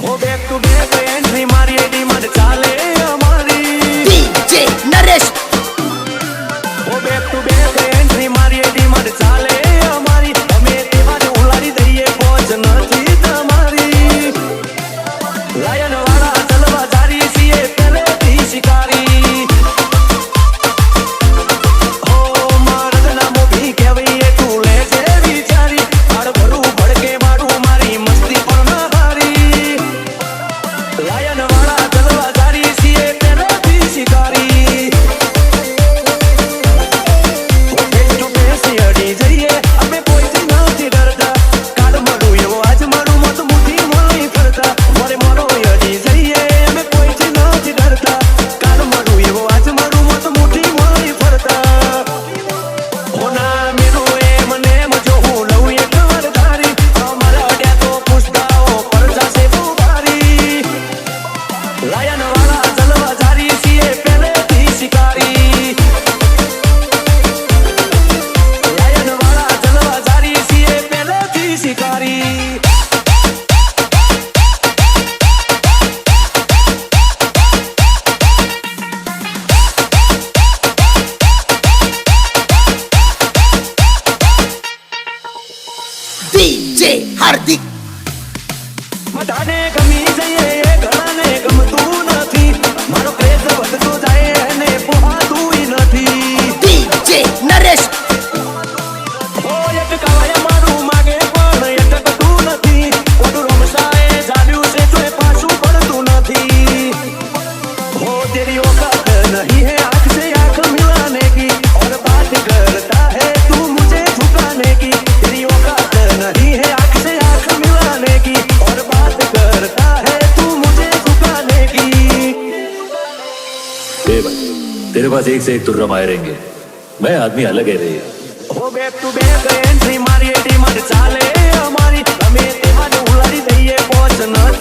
O back to back entry મારી demand ચાલે અમારી DJ Naresh oh back to back entry મારી ડિમાન્ડ ચાલે અમારી અમે તેવા જ ઉલાડી દઈએ પહોંચ નથી તમારી લાયન વાળા ચલવા જારી છીએ પહેલેથી શિકારી ઓ મરદના મોભી કહેવાય તું લે જે વિચારી આડ ભરું ભડકે મારું મારી મસ્તી પણ હારી લાયન વાળા ચલવા જારી છીએ પહેલેથી શિકારી અડી જઈએ અમે કોઈથી નથી ડરતા કાળ મળું એવો આજ મારું મત મુઠ્ઠી મળી ફરતા મારે મારો અડી જઈએ અમે કોઈથી નથી ડરતા કાળ મળું એવો આજ મારું મત મુઠ્ઠી મળી ફરતા હોના મેરો મને જો હું લઉં એક વાર ધારી અમારા અડ્યા તો પૂછતાઓ પર જશે બહુ ભારી લાયન વાળા ચલવા જારી છીએ પહેલેથી શિકારી શિકારી ડીજે હાર્દિક બધાને ગમી જઈએ એ ઘણાને ગમતું નથી મારો ક્રેઝ વધતો જાય એને પોહાતું નથી ડીજે નરેશ ઓ એક કાવાય મારું માગે પણ અટકતું નથી ઓડું રમસાએ જાલ્યું છે તોય પાછું પડતું નથી હો તેરી औकात नहीं है आँख से आँख मिलाने की और बात करता है तू मुझे झुकाने की तेरी औकात नहीं है आँख से आँख मिलाने की और बात करता है तू मुझे झुकाने की भाई तेरे पास एक से एक तुर्रा मारे रहेंगे मैं आदमी अलग है रे ઓ બેક ટુ બેક એન્ટ્રી મારી ડિમાન્ડ ચાલે અમારી અમે તેવા જ ઉલાડી દઈએ પહોંચ નથી